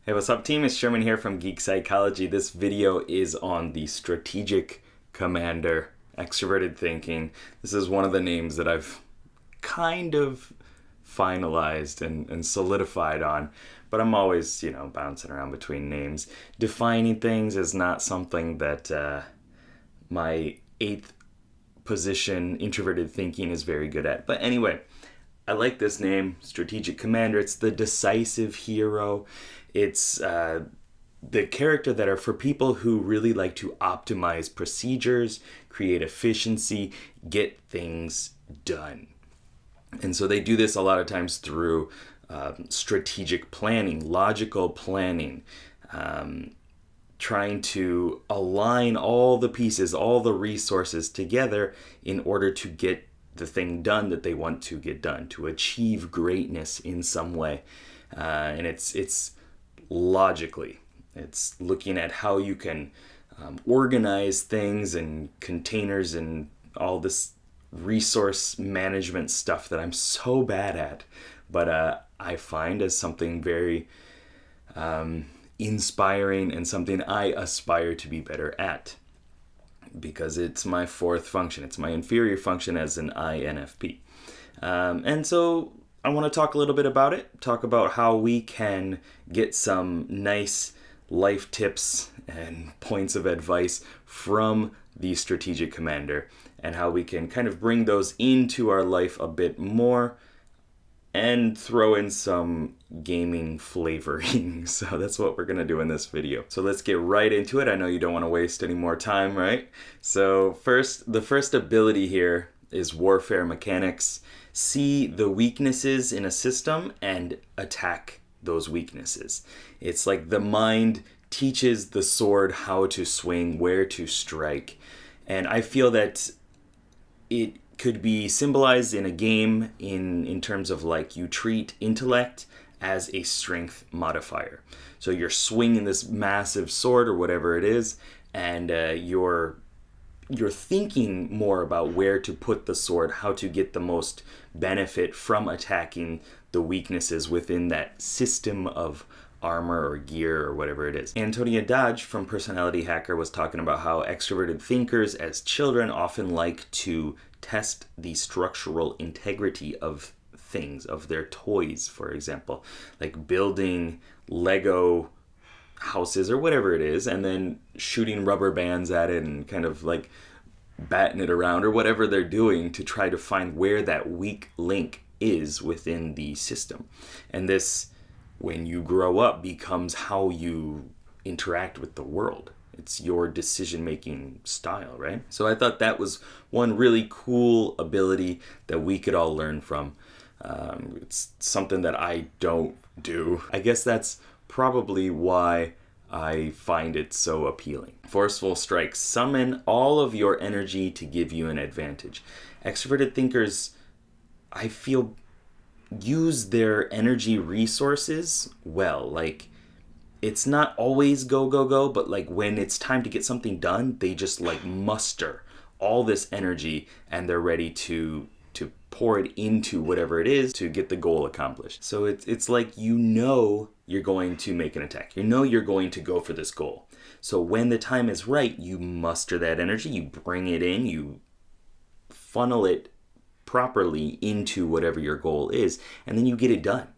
Hey, what's up, team? It's Sherman here from Geek Psychology. This video is on the strategic commander, extroverted thinking. This is one of the names that I've kind of finalized and solidified on, but I'm always, bouncing around between names. Defining things is not something that my eighth position, introverted thinking, is very good at. But anyway, I like this name, Strategic Commander. It's the decisive hero. It's the character that are for people who really like to optimize procedures, create efficiency, get things done. And so they do this a lot of times through strategic planning, logical planning, trying to align all the pieces, all the resources together in order to get the thing done that they want to get done, to achieve greatness in some way. And it's logically, it's looking at how you can organize things and containers and all this resource management stuff that I'm so bad at, but I find as something very inspiring and something I aspire to be better at, because it's my fourth function. It's my inferior function as an INFP. And so I want to talk a little bit about it, talk about how we can get some nice life tips and points of advice from the strategic commander, and how we can kind of bring those into our life a bit more and throw in some gaming flavoring. So that's what we're going to do in this video. So let's get right into it. I know you don't want to waste any more time, right? So the first ability here is warfare mechanics. See the weaknesses in a system and attack those weaknesses. It's like the mind teaches the sword how to swing, where to strike. And I feel that it could be symbolized in a game in terms of like you treat intellect as a strength modifier. So you're swinging this massive sword or whatever it is, and you're thinking more about where to put the sword, how to get the most benefit from attacking the weaknesses within that system of armor or gear or whatever it is. Antonia Dodge from Personality Hacker was talking about how extroverted thinkers as children often like to test the structural integrity of things, of their toys, for example, like building Lego houses or whatever it is, and then shooting rubber bands at it and kind of like batting it around or whatever they're doing to try to find where that weak link is within the system. And this, when you grow up, becomes how you interact with the world. It's your decision-making style, right? So I thought that was one really cool ability that we could all learn from. It's something that I don't do. I guess that's probably why I find it so appealing. Forceful strike. Summon all of your energy to give you an advantage. Extroverted thinkers, I feel, use their energy resources well. Like, it's not always go, go, go, but like when it's time to get something done, they just like muster all this energy and they're ready to pour it into whatever it is to get the goal accomplished. So it's like you're going to make an attack. You're going to go for this goal. So when the time is right, you muster that energy, you bring it in, you funnel it properly into whatever your goal is, and then you get it done.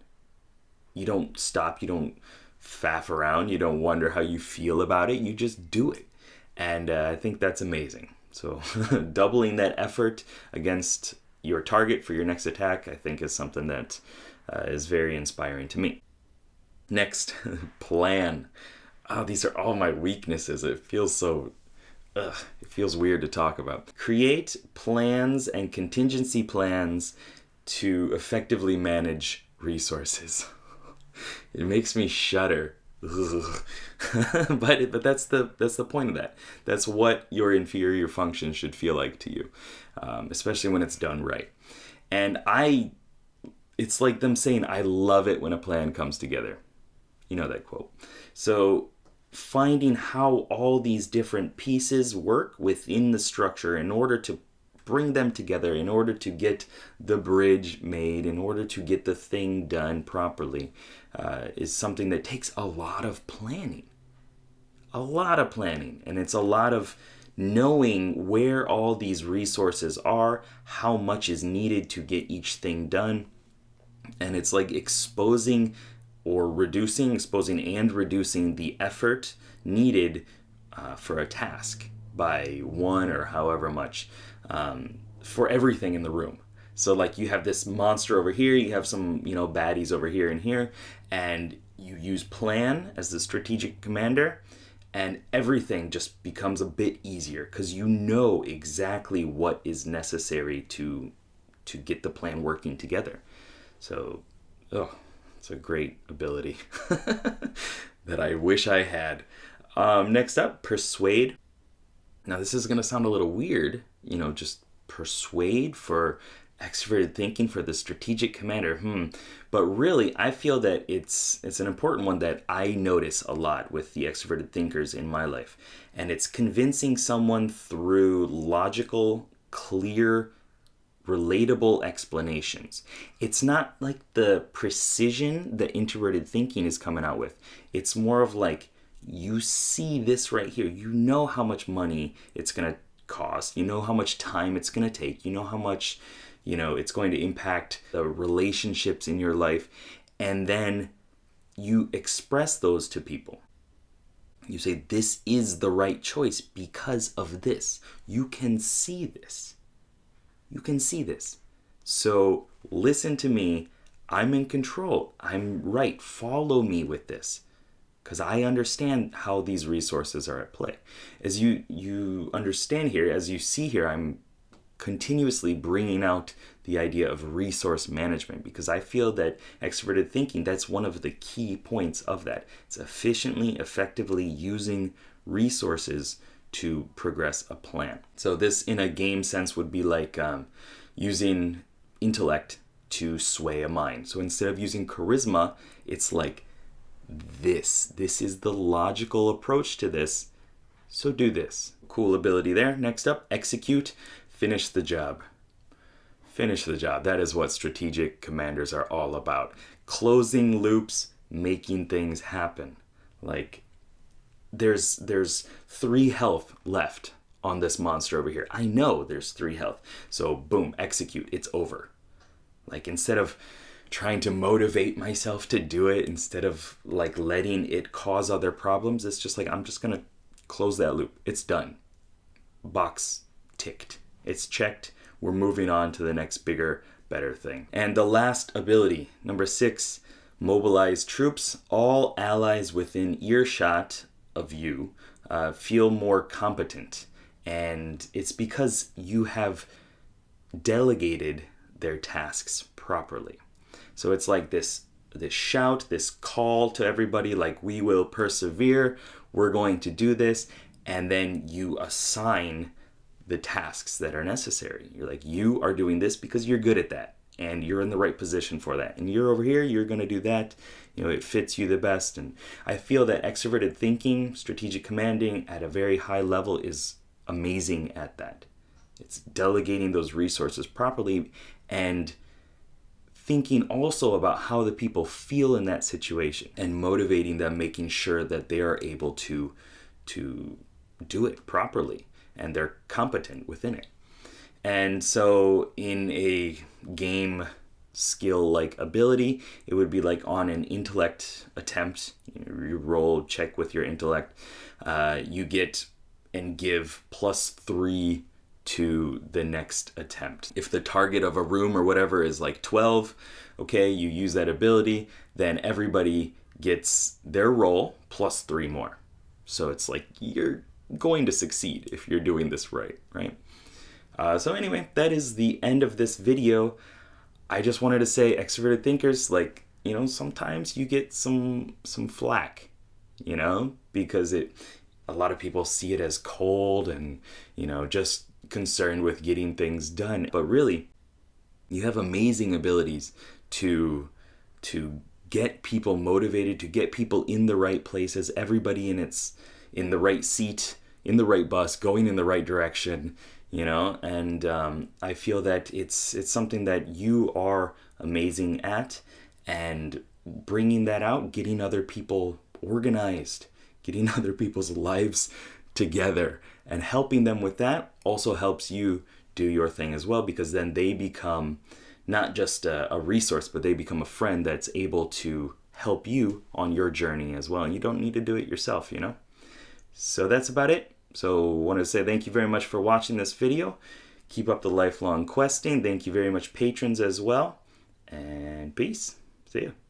You don't stop, you don't faff around, you don't wonder how you feel about it, you just do it. And I think that's amazing. So doubling that effort against your target for your next attack, I think, is something that is very inspiring to me. Next, plan. Oh, these are all my weaknesses. It feels it feels weird to talk about. Create plans and contingency plans to effectively manage resources. It makes me shudder. but that's the point of that. That's what your inferior function should feel like to you, especially when it's done right. And it's like them saying, I love it when a plan comes together. You know that quote. So finding how all these different pieces work within the structure in order to bring them together, in order to get the bridge made, in order to get the thing done properly, is something that takes a lot of planning. A lot of planning. And it's a lot of knowing where all these resources are, how much is needed to get each thing done. And it's like exposing and reducing the effort needed for a task by one or however much for everything in the room. So like you have this monster over here, you have some, baddies over here and here, and you use plan as the strategic commander, and everything just becomes a bit easier because you know exactly what is necessary to get the plan working together. So, it's a great ability that I wish I had. Next up, persuade. Now this is going to sound a little weird, just persuade for extroverted thinking for the strategic commander. But really, I feel that it's an important one that I notice a lot with the extroverted thinkers in my life. And it's convincing someone through logical, clear, relatable explanations. It's not like the precision that introverted thinking is coming out with. It's more of like, you see this right here. You know how much money it's going to cost. You know how much time it's going to take. You know how much, it's going to impact the relationships in your life. And then you express those to people. You say, this is the right choice because of this. You can see this. You can see this. So listen to me. I'm in control. I'm right. Follow me with this, because I understand how these resources are at play. As you understand here, as you see here, I'm continuously bringing out the idea of resource management, because I feel that extroverted thinking, that's one of the key points of that. It's efficiently, effectively using resources to progress a plan. So this, in a game sense, would be like using intellect to sway a mind. So instead of using charisma, it's like this is the logical approach to this, so do this. Cool ability there. Next up, execute. Finish the job. Finish the job. That is what strategic commanders are all about. Closing loops, making things happen. Like, there's 3 health left on this monster over here. I know there's 3 health. So boom, execute. It's over. Like, instead of trying to motivate myself to do it, instead of like letting it cause other problems, it's just like, I'm just gonna close that loop. It's done. Box ticked. It's checked. We're moving on to the next bigger, better thing. And the last ability, number 6, mobilize troops. All allies within earshot of you feel more competent. And it's because you have delegated their tasks properly. So it's like this shout, this call to everybody, like, we will persevere, we're going to do this, and then you assign the tasks that are necessary. You're like, you are doing this because you're good at that, and you're in the right position for that. And you're over here, you're going to do that. It fits you the best. And I feel that extroverted thinking, strategic commanding at a very high level is amazing at that. It's delegating those resources properly and thinking also about how the people feel in that situation and motivating them, making sure that they are able to do it properly and they're competent within it. And so in a game skill like ability, it would be like on an intellect attempt, you roll, check with your intellect, you get and give +3 to the next attempt. If the target of a room or whatever is like 12, okay, you use that ability, then everybody gets their roll +3 more. So it's like you're going to succeed if you're doing this right? So anyway, that is the end of this video. I just wanted to say, extroverted thinkers, like, sometimes you get some flack, because a lot of people see it as cold and, just concerned with getting things done. But really, you have amazing abilities to get people motivated, to get people in the right places, everybody in the right seat, in the right bus, going in the right direction, and I feel that it's something that you are amazing at, and bringing that out, getting other people organized, getting other people's lives together, and helping them with that also helps you do your thing as well, because then they become not just a resource, but they become a friend that's able to help you on your journey as well. And you don't need to do it yourself, So that's about it. So I want to say thank you very much for watching this video. Keep up the lifelong questing. Thank you very much, patrons, as well. And peace. See ya.